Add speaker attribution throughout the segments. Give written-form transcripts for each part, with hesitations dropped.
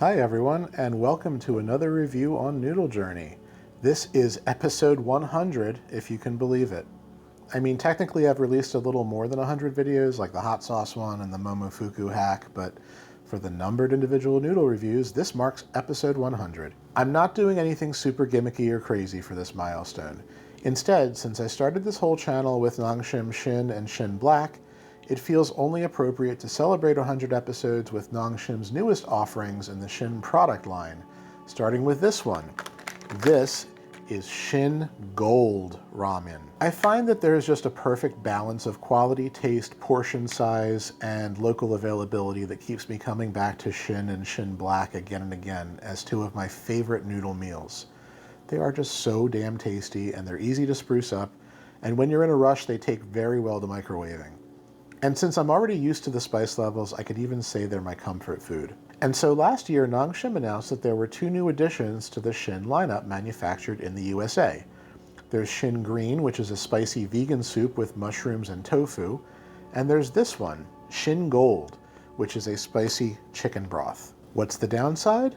Speaker 1: Hi everyone, and welcome to another review on Noodle Journey. This is episode 100, if you can believe it. I mean, technically I've released a little more than 100 videos, like the hot sauce one and the Momofuku hack, but for the numbered individual noodle reviews, this marks episode 100. I'm not doing anything super gimmicky or crazy for this milestone. Instead, since I started this whole channel with Nongshim Shin and Shin Black, it feels only appropriate to celebrate 100 episodes with Nongshim's newest offerings in the Shin product line, starting with this one. This is Shin Gold Ramyun. I find that there is just a perfect balance of quality, taste, portion size, and local availability that keeps me coming back to Shin and Shin Black again and again as two of my favorite noodle meals. They are just so damn tasty, and they're easy to spruce up, and when you're in a rush, they take very well to microwaving. And since I'm already used to the spice levels, I could even say they're my comfort food. And so last year, Nongshim announced that there were two new additions to the Shin lineup manufactured in the USA. There's Shin Green, which is a spicy vegan soup with mushrooms and tofu, and there's this one, Shin Gold, which is a spicy chicken broth. What's the downside?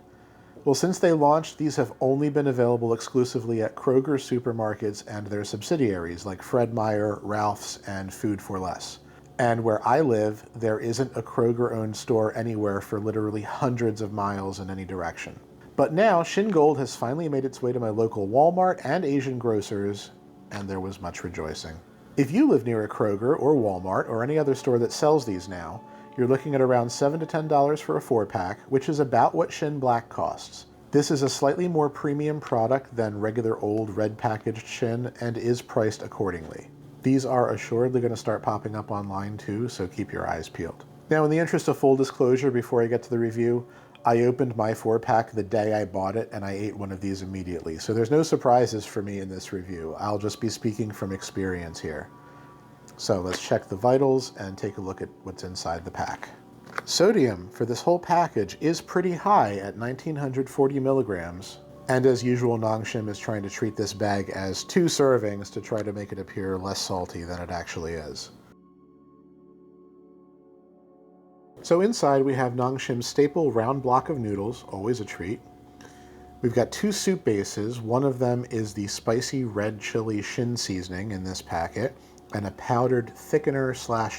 Speaker 1: Well, since they launched, these have only been available exclusively at Kroger supermarkets and their subsidiaries like Fred Meyer, Ralph's, and Food 4 Less. And where I live, there isn't a Kroger-owned store anywhere for literally hundreds of miles in any direction. But now, Shin Gold has finally made its way to my local Walmart and Asian grocers, and there was much rejoicing. If you live near a Kroger or Walmart or any other store that sells these now, you're looking at around $7 to $10 for a 4-pack, which is about what Shin Black costs. This is a slightly more premium product than regular old red packaged Shin and is priced accordingly. These are assuredly going to start popping up online too, so keep your eyes peeled. Now, in the interest of full disclosure, before I get to the review, I opened my 4-pack the day I bought it, and I ate one of these immediately. So there's no surprises for me in this review. I'll just be speaking from experience here. So let's check the vitals and take a look at what's inside the pack. Sodium for this whole package is pretty high at 1940 milligrams. And as usual, Nongshim is trying to treat this bag as 2 servings to try to make it appear less salty than it actually is. So inside we have Nongshim's staple round block of noodles, always a treat. We've got 2 soup bases. One of them is the spicy red chili Shin seasoning in this packet, and a powdered thickener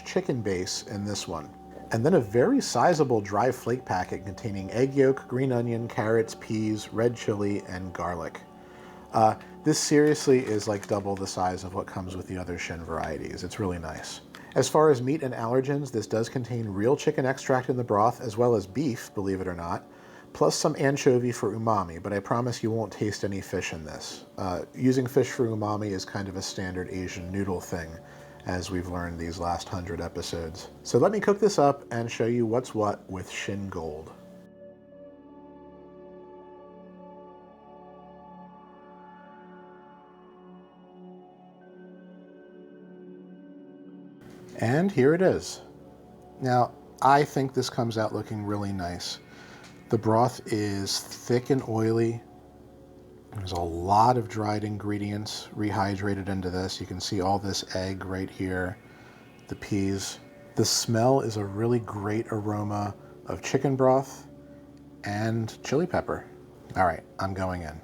Speaker 1: / chicken base in this one. And then a very sizable dry flake packet containing egg yolk, green onion, carrots, peas, red chili, and garlic. This seriously is like double the size of what comes with the other Shin varieties. It's really nice. As far as meat and allergens, this does contain real chicken extract in the broth, as well as beef, believe it or not, plus some anchovy for umami, but I promise you won't taste any fish in this. Using fish for umami is kind of a standard Asian noodle thing, as we've learned these last 100 episodes. So let me cook this up and show you what's what with Shin Gold. And here it is. Now, I think this comes out looking really nice. The broth is thick and oily. There's a lot of dried ingredients rehydrated into this. You can see all this egg right here, the peas. The smell is a really great aroma of chicken broth and chili pepper. All right, I'm going in.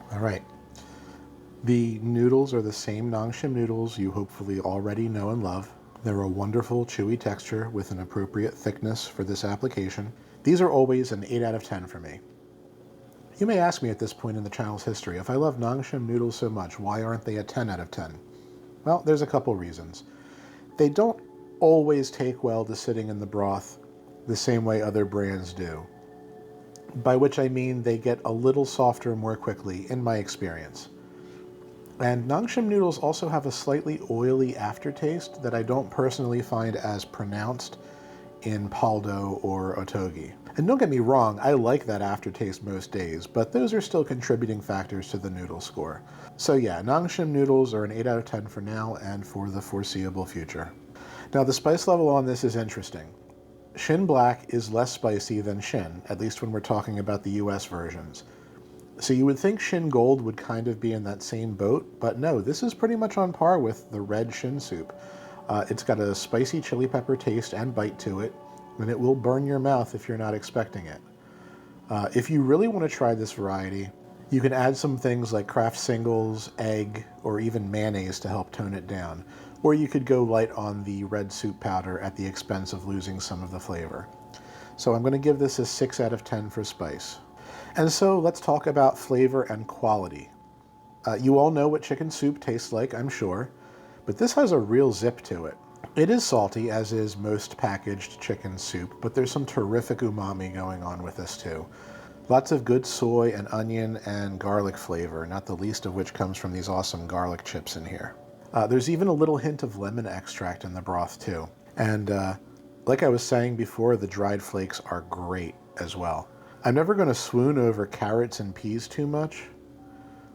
Speaker 1: All right, the noodles are the same Nongshim noodles you hopefully already know and love. They're a wonderful chewy texture with an appropriate thickness for this application. These are always an 8 out of 10 for me. You may ask me at this point in the channel's history, if I love Nongshim noodles so much, why aren't they a 10 out of 10? Well, there's a couple reasons. They don't always take well to sitting in the broth the same way other brands do. By which I mean they get a little softer more quickly, in my experience. And Nongshim noodles also have a slightly oily aftertaste that I don't personally find as pronounced in paldo or otogi. And don't get me wrong, I like that aftertaste most days, but those are still contributing factors to the noodle score. So yeah, Nongshim noodles are an 8 out of 10 for now and for the foreseeable future. Now the spice level on this is interesting. Shin Black is less spicy than Shin, at least when we're talking about the US versions. So you would think Shin Gold would kind of be in that same boat, but no, this is pretty much on par with the red Shin soup. It's got a spicy chili pepper taste and bite to it, and it will burn your mouth if you're not expecting it. If you really want to try this variety, you can add some things like Kraft singles, egg, or even mayonnaise to help tone it down. Or you could go light on the red soup powder at the expense of losing some of the flavor. So I'm going to give this a 6 out of 10 for spice. And so let's talk about flavor and quality. You all know what chicken soup tastes like, I'm sure, but this has a real zip to it. It is salty, as is most packaged chicken soup, but there's some terrific umami going on with this too. Lots of good soy and onion and garlic flavor, not the least of which comes from these awesome garlic chips in here. There's even a little hint of lemon extract in the broth too. And like I was saying before, the dried flakes are great as well. I'm never going to swoon over carrots and peas too much,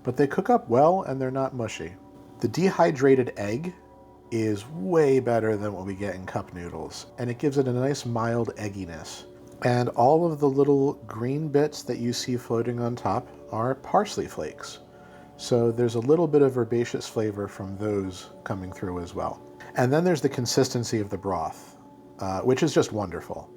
Speaker 1: but they cook up well and they're not mushy. The dehydrated egg is way better than what we get in cup noodles, and it gives it a nice mild egginess. And all of the little green bits that you see floating on top are parsley flakes. So there's a little bit of herbaceous flavor from those coming through as well. And then there's the consistency of the broth, which is just wonderful.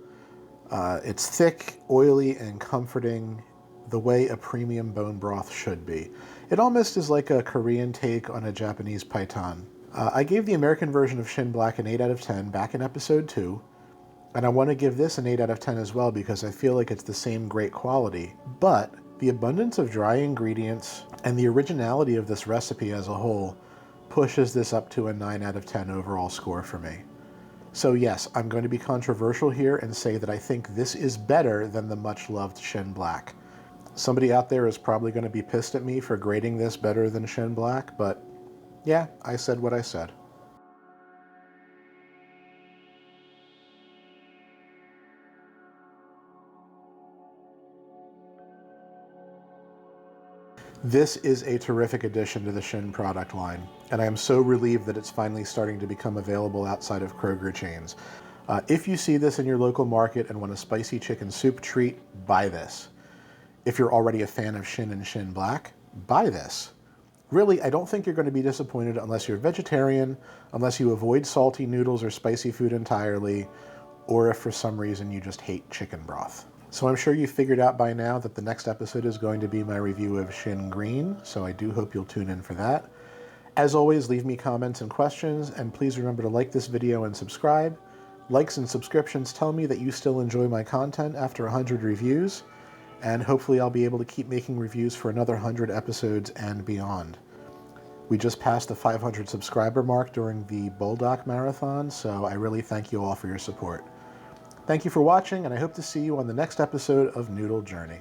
Speaker 1: It's thick, oily, and comforting, the way a premium bone broth should be. It almost is like a Korean take on a Japanese paitan. I gave the American version of Shin Black an 8 out of 10 back in episode 2, and I want to give this an 8 out of 10 as well because I feel like it's the same great quality, but the abundance of dry ingredients and the originality of this recipe as a whole pushes this up to a 9 out of 10 overall score for me. So yes, I'm going to be controversial here and say that I think this is better than the much-loved Shin Black. Somebody out there is probably going to be pissed at me for grading this better than Shin Black, but yeah, I said what I said. This is a terrific addition to the Shin product line, and I am so relieved that it's finally starting to become available outside of Kroger chains. If you see this in your local market and want a spicy chicken soup treat, buy this. If you're already a fan of Shin and Shin Black, buy this. Really, I don't think you're going to be disappointed unless you're vegetarian, unless you avoid salty noodles or spicy food entirely, or if for some reason you just hate chicken broth. So I'm sure you figured out by now that the next episode is going to be my review of Shin Green, so I do hope you'll tune in for that. As always, leave me comments and questions, and please remember to like this video and subscribe. Likes and subscriptions tell me that you still enjoy my content after 100 reviews, and hopefully I'll be able to keep making reviews for another 100 episodes and beyond. We just passed the 500 subscriber mark during the Bulldog Marathon, so I really thank you all for your support. Thank you for watching, and I hope to see you on the next episode of Noodle Journey.